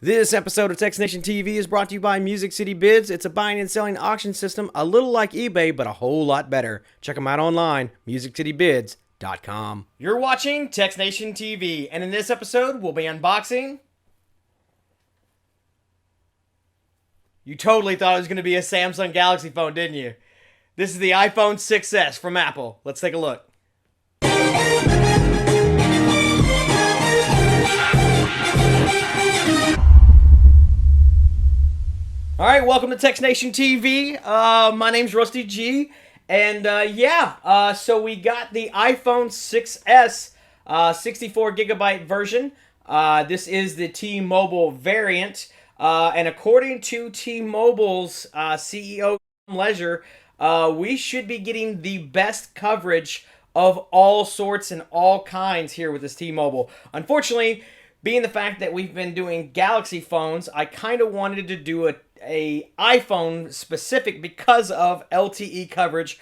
This episode of txtNationTV is brought to you by Music City Bids. It's a buying and selling auction system a little like eBay, but a whole lot better. Check them out online, musiccitybids.com. You're watching txtNationTV, and in this episode, we'll be unboxing... You totally thought it was going to be a Samsung Galaxy phone, didn't you? This is the iPhone 6s from Apple. Let's take a look. All right, welcome to txtNationTV. My name's Rusty G, and so we got the iPhone 6s 64GB version. This is the T-Mobile variant, and according to T-Mobile's CEO Leisure, we should be getting the best coverage of all sorts and all kinds here with this T-Mobile. Unfortunately, being the fact that we've been doing Galaxy phones, I kind of wanted to do a iPhone specific because of LTE coverage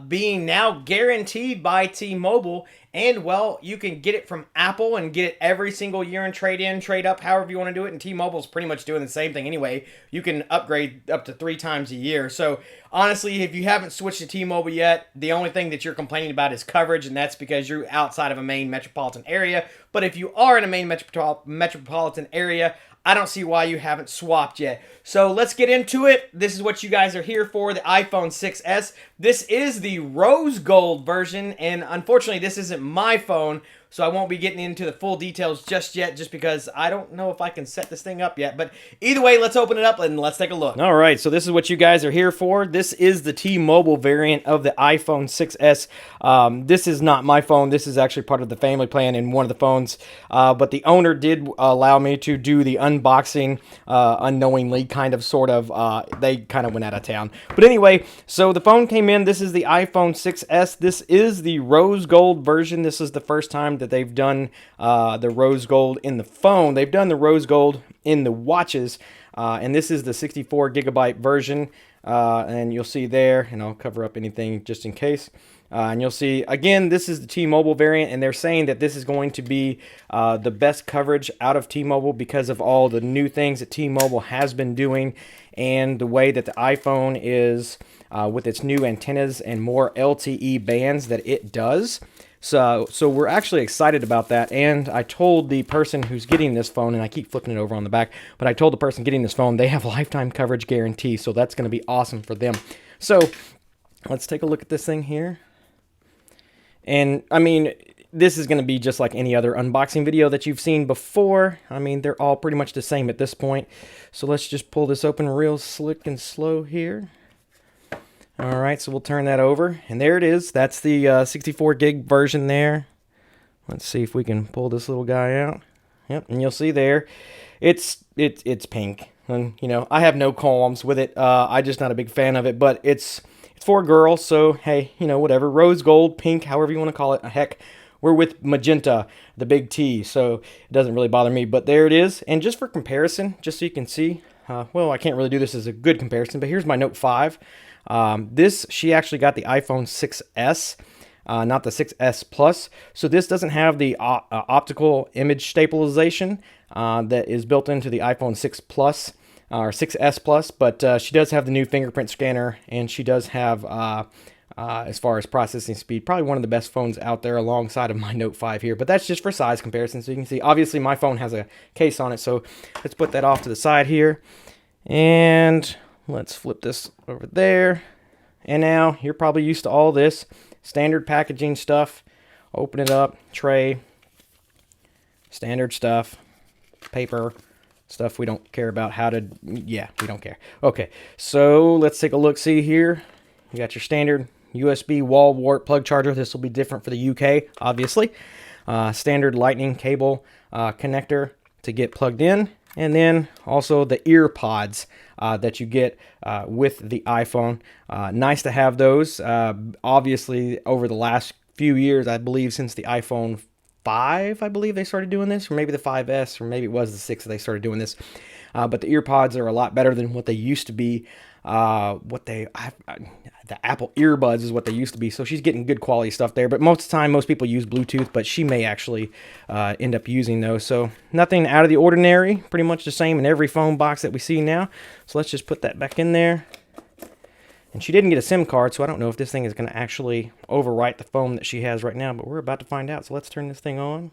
being now guaranteed by T-Mobile, and well, you can get it from Apple and get it every single year and trade in, trade up, however you want to do it, and T-Mobile's pretty much doing the same thing anyway. You can upgrade up to 3 times a year. So honestly, if you haven't switched to T-Mobile yet, the only thing that you're complaining about is coverage, and that's because you're outside of a main metropolitan area. But if you are in a main metropolitan area, I don't see why you haven't swapped yet. So let's get into it. This is what you guys are here for, the iPhone 6s. This is the rose gold version, and unfortunately this isn't my phone, so I won't be getting into the full details just yet, just because I don't know if I can set this thing up yet. But either way, let's open it up and let's take a look. All right, so this is what you guys are here for. This is the T-Mobile variant of the iPhone 6s. This is not my phone. This is actually part of the family plan in one of the phones, but the owner did allow me to do the unboxing unknowingly, kind of, sort of. They kind of went out of town. But anyway, so the phone came in. This is the iPhone 6s. This is the rose gold version. This is the first time that they've done the rose gold in the phone. They've done the rose gold in the watches, and this is the 64GB version, and you'll see there, and I'll cover up anything just in case. And you'll see, again, this is the T-Mobile variant, and they're saying that this is going to be the best coverage out of T-Mobile because of all the new things that T-Mobile has been doing and the way that the iPhone is with its new antennas and more LTE bands that it does. So we're actually excited about that, and I told the person who's getting this phone, and I keep flipping it over on the back, but I told the person getting this phone they have a lifetime coverage guarantee, so that's going to be awesome for them. So let's take a look at this thing here. And, I mean, this is going to be just like any other unboxing video that you've seen before. I mean, they're all pretty much the same at this point. So let's just pull this open real slick and slow here. All right, so we'll turn that over. And there it is. That's the 64GB version there. Let's see if we can pull this little guy out. Yep, and you'll see there, it's pink. And, you know, I have no qualms with it. I'm just not a big fan of it, but it's for girls, so hey, you know, whatever. Rose gold, pink, however you want to call it. Heck, we're with magenta, the big T, so it doesn't really bother me. But there it is. And just for comparison, just so you can see, well, I can't really do this as a good comparison, but here's my Note 5. She actually got the iPhone 6s, not the 6s Plus. So this doesn't have the optical image stabilization that is built into the iPhone 6 Plus. Or 6s Plus, but she does have the new fingerprint scanner, and she does have, as far as processing speed, probably one of the best phones out there alongside of my Note 5 here. But that's just for size comparison, so you can see, obviously my phone has a case on it, so let's put that off to the side here. And let's flip this over there. And now, you're probably used to all this standard packaging stuff. Open it up, tray, standard stuff, paper, stuff we don't care about how to, yeah, we don't care. Okay, so let's take a look, see here. You got your standard USB wall wart plug charger. This will be different for the UK, obviously. Standard lightning cable connector to get plugged in. And then also the ear pods that you get with the iPhone. Nice to have those. Obviously, over the last few years, I believe since the iPhone 5, I believe they started doing this, or maybe the 5S, or maybe it was the 6 that they started doing this. But the ear pods are a lot better than what they used to be. the Apple earbuds is what they used to be. So she's getting good quality stuff there. But most of the time, most people use Bluetooth, but she may actually end up using those. So nothing out of the ordinary. Pretty much the same in every phone box that we see now. So let's just put that back in there. And she didn't get a SIM card, so I don't know if this thing is going to actually overwrite the phone that she has right now. But we're about to find out. So let's turn this thing on.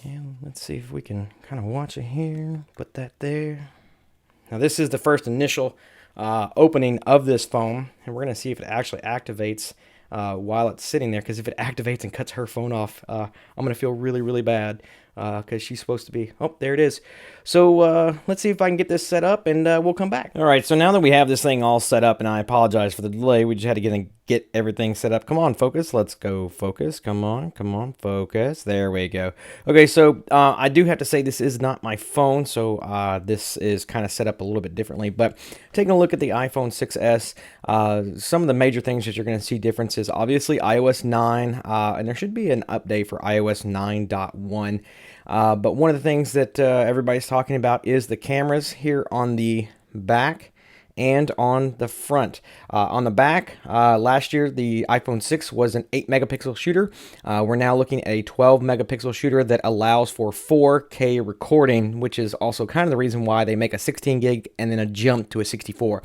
And let's see if we can kind of watch it here. Put that there. Now this is the first initial opening of this phone, and we're going to see if it actually activates while it's sitting there, because if it activates and cuts her phone off, I'm going to feel really, really bad, because she's supposed to be... Oh, there it is. So let's see if I can get this set up, and we'll come back. All right, so now that we have this thing all set up, and I apologize for the delay, we just had to get everything set up. Come on, focus. Let's go focus. Come on, focus. There we go. Okay, so I do have to say this is not my phone, so this is kind of set up a little bit differently. But taking a look at the iPhone 6s, some of the major things that you're going to see differences, obviously iOS 9, and there should be an update for iOS 9.1. But one of the things that everybody's talking about is the cameras here on the back and on the front. On the back, last year the iPhone 6 was an 8 megapixel shooter. We're now looking at a 12 megapixel shooter that allows for 4K recording, which is also kind of the reason why they make a 16 gig and then a jump to a 64.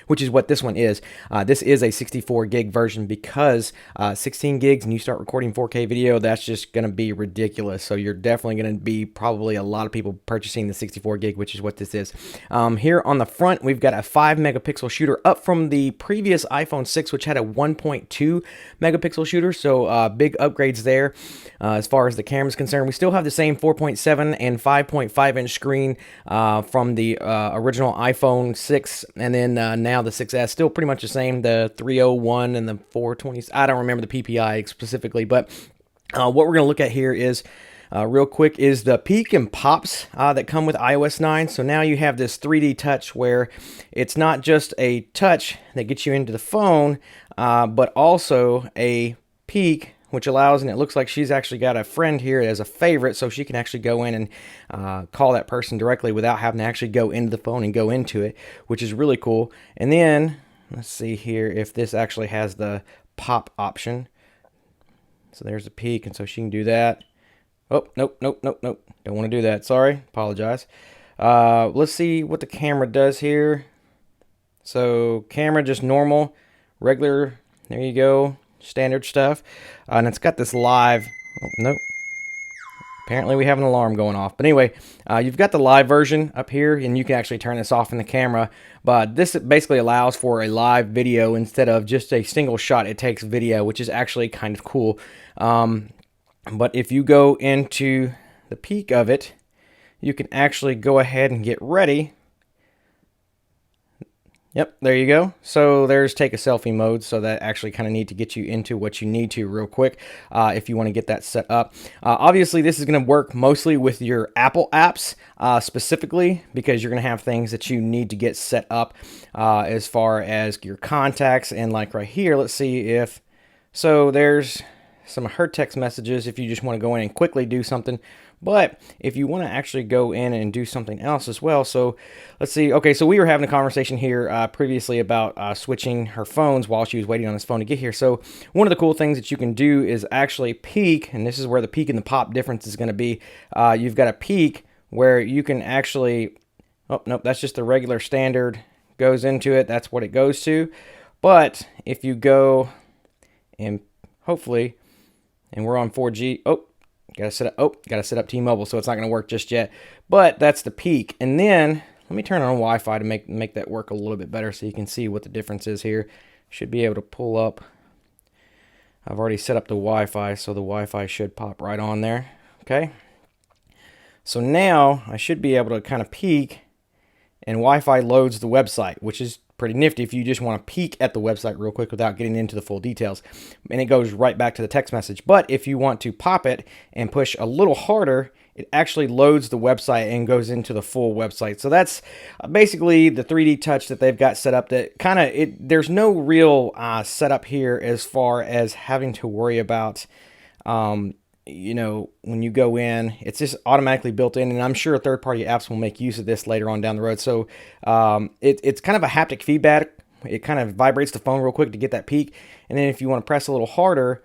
Which is what this one is. This is a 64 gig version, because 16 gigs and you start recording 4K video, that's just going to be ridiculous. So you're definitely going to be probably a lot of people purchasing the 64 gig, which is what this is. Here on the front, we've got a 5 megapixel shooter, up from the previous iPhone 6, which had a 1.2 megapixel shooter. So big upgrades there as far as the camera is concerned. We still have the same 4.7 and 5.5 inch screen from the original iPhone 6, and then now the 6S, still pretty much the same, the 301 and the 420. I don't remember the PPI specifically, but what we're going to look at here is real quick is the peek and pops that come with iOS 9. So now you have this 3D touch, where it's not just a touch that gets you into the phone, but also a peek, which allows, and it looks like she's actually got a friend here as a favorite, so she can actually go in and call that person directly without having to actually go into the phone and go into it, which is really cool. And then let's see here if this actually has the pop option. So there's a peek, and so she can do that. Oh, nope. Don't want to do that. Sorry, apologize. Let's see what the camera does here. So camera, just normal, regular. There you go. Standard stuff, and it's got this live. Oh, nope. Apparently we have an alarm going off. But anyway, you've got the live version up here, and you can actually turn this off in the camera. But this basically allows for a live video instead of just a single shot. It takes video, which is actually kind of cool. But if you go into the peak of it, you can actually go ahead and get ready. Yep, there you go. So there's take a selfie mode. So that actually kind of need to get you into what you need to real quick if you want to get that set up. Obviously, this is going to work mostly with your Apple apps specifically, because you're going to have things that you need to get set up as far as your contacts. And like right here, let's see if... So there's some of her text messages if you just want to go in and quickly do something. But if you want to actually go in and do something else as well, so let's see. Okay, so we were having a conversation here previously about switching her phones while she was waiting on this phone to get here. So one of the cool things that you can do is actually peek, and this is where the peek and the pop difference is going to be. You've got a peek where you can actually... Oh, nope, that's just the regular standard goes into it. That's what it goes to. But if you go and hopefully, and we're on 4G... Gotta set up T-Mobile, so it's not gonna work just yet. But that's the peak. And then let me turn on Wi-Fi to make that work a little bit better, so you can see what the difference is here. Should be able to pull up. I've already set up the Wi-Fi, so the Wi-Fi should pop right on there. Okay. So now I should be able to kind of peek, and Wi-Fi loads the website, which is pretty nifty if you just want to peek at the website real quick without getting into the full details. And it goes right back to the text message. But if you want to pop it and push a little harder, it actually loads the website and goes into the full website. So that's basically the 3D touch that they've got set up. That kind of, there's no real setup here as far as having to worry about when you go in, it's just automatically built in, and I'm sure third-party apps will make use of this later on down the road. So it's kind of a haptic feedback. It kind of vibrates the phone real quick to get that peak, and then if you want to press a little harder,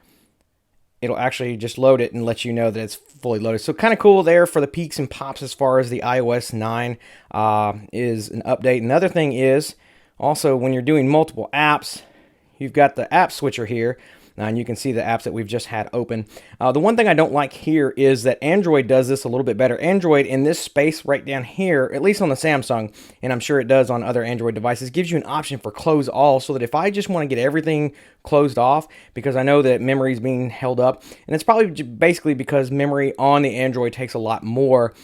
it'll actually just load it and let you know that it's fully loaded. So kind of cool there for the peaks and pops as far as the iOS 9 is an update. Another thing is also when you're doing multiple apps, you've got the app switcher here. And you can see the apps that we've just had open. The one thing I don't like here is that Android does this a little bit better. Android, in this space right down here, at least on the Samsung, and I'm sure it does on other Android devices, gives you an option for close all, so that if I just want to get everything closed off, because I know that memory is being held up, and it's probably basically because memory on the Android takes a lot more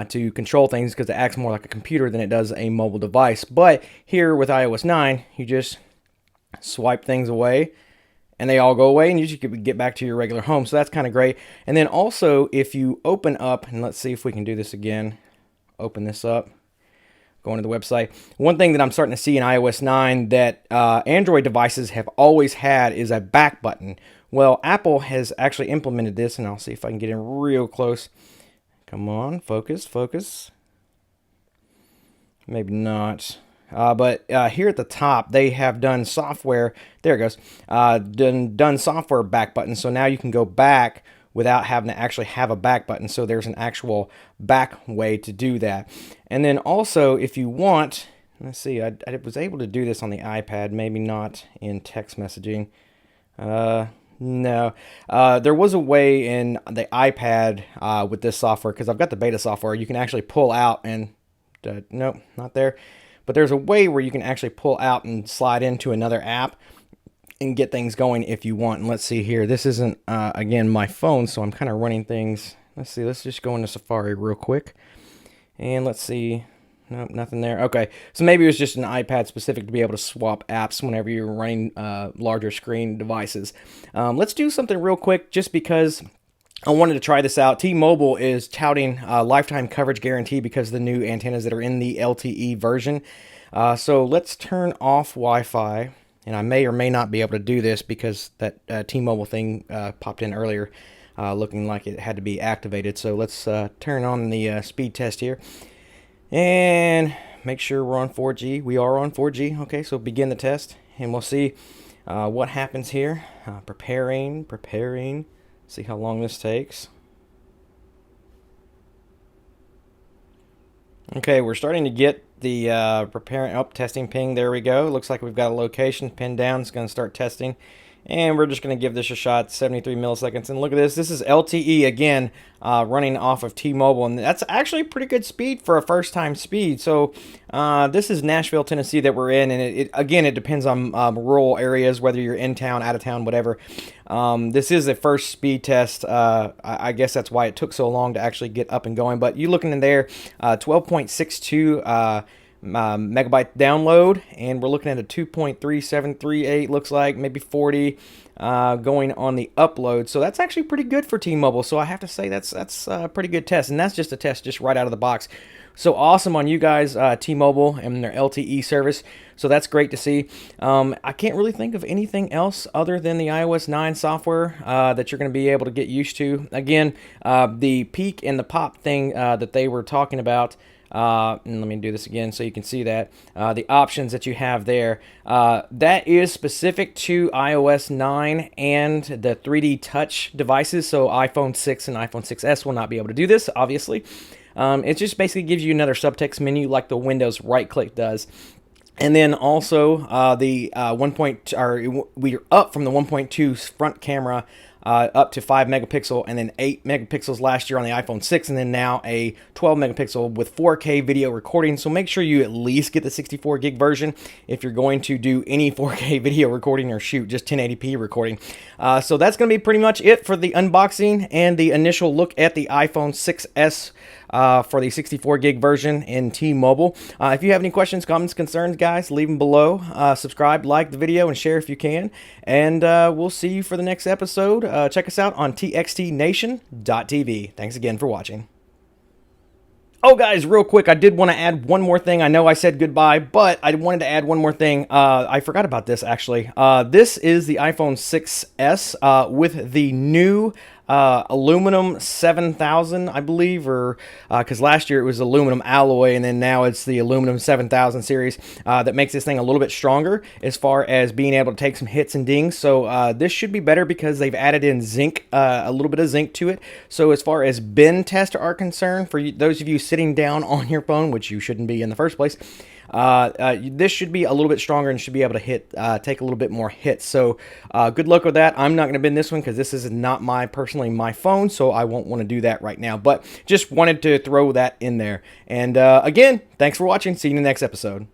to control things, because it acts more like a computer than it does a mobile device. But here with iOS 9, you just swipe things away, and they all go away, and you just get back to your regular home. So that's kind of great. And then also, if you open up, and let's see if we can do this again, open this up, go into the website. One thing that I'm starting to see in iOS 9 that Android devices have always had is a back button. Well, Apple has actually implemented this, and I'll see if I can get in real close. Come on, focus, focus. Maybe not. But here at the top, they have done software. There it goes. Done software back button. So now you can go back without having to actually have a back button. So there's an actual back way to do that. And then also, if you want, let's see, I was able to do this on the iPad, maybe not in text messaging. No, there was a way in the iPad with this software, because I've got the beta software. You can actually pull out and nope, not there. But there's a way where you can actually pull out and slide into another app and get things going if you want. And let's see here. This isn't, again, my phone, so I'm kind of running things. Let's see. Let's just go into Safari real quick. And let's see. Nope, nothing there. Okay, so maybe it was just an iPad specific to be able to swap apps whenever you're running larger screen devices. Let's do something real quick just because I wanted to try this out. T-Mobile is touting lifetime coverage guarantee because of the new antennas that are in the LTE version. So let's turn off Wi-Fi, and I may or may not be able to do this because that T-Mobile thing popped in earlier looking like it had to be activated. So let's turn on the speed test here and make sure we're on 4G. We are on 4G. Okay, so begin the test, and we'll see what happens here. Preparing. See how long this takes. Okay, we're starting to get the testing ping. There we go. Looks like we've got a location pinned down. It's going to start testing. And we're just going to give this a shot, 73 milliseconds. And look at this. This is LTE again, running off of T-Mobile. And that's actually pretty good speed for a first-time speed. So this is Nashville, Tennessee that we're in. And it depends on rural areas, whether you're in town, out of town, whatever. This is a first speed test. I guess that's why it took so long to actually get up and going. But you looking in there, 12.62 megabyte download, and we're looking at a 2.3738, looks like maybe 40 going on the upload. So that's actually pretty good for T-Mobile. So I have to say that's a pretty good test, and that's just a test just right out of the box. So awesome on you guys, T-Mobile and their LTE service. So that's great to see. I can't really think of anything else other than the iOS 9 software that you're going to be able to get used to. Again, the peak and the pop thing that they were talking about. And let me do this again so you can see that. The options that you have there. That is specific to iOS 9 and the 3D Touch devices. So iPhone 6 and iPhone 6s will not be able to do this, obviously. It just basically gives you another subtext menu like the Windows right-click does. And then also the we're up from the 1.2 front camera up to 5 megapixel, and then 8 megapixels last year on the iPhone 6, and then now a 12 megapixel with 4K video recording. So make sure you at least get the 64 gig version if you're going to do any 4K video recording or shoot just 1080p recording. So that's going to be pretty much it for the unboxing and the initial look at the iPhone 6s for the 64 gig version in T-Mobile. If you have any questions, comments, concerns, guys, leave them below. Subscribe, like the video, and share if you can. And we'll see you for the next episode. Check us out on txtNationTV. Thanks again for watching. Oh, guys, real quick, I did want to add one more thing. I know I said goodbye, but I wanted to add one more thing. I forgot about this, actually. This is the iPhone 6s with the new aluminum 7000, I believe, or because last year it was aluminum alloy, and then now it's the aluminum 7000 series that makes this thing a little bit stronger as far as being able to take some hits and dings. So this should be better because they've added in zinc, a little bit of zinc to it. So as far as bend tests are concerned, for those of you sitting down on your phone, which you shouldn't be in the first place, this should be a little bit stronger and should be able to take a little bit more hits. So good luck with that. I'm not going to bend this one because this is not personally my phone, so I won't want to do that right now. But just wanted to throw that in there. And again, thanks for watching. See you in the next episode.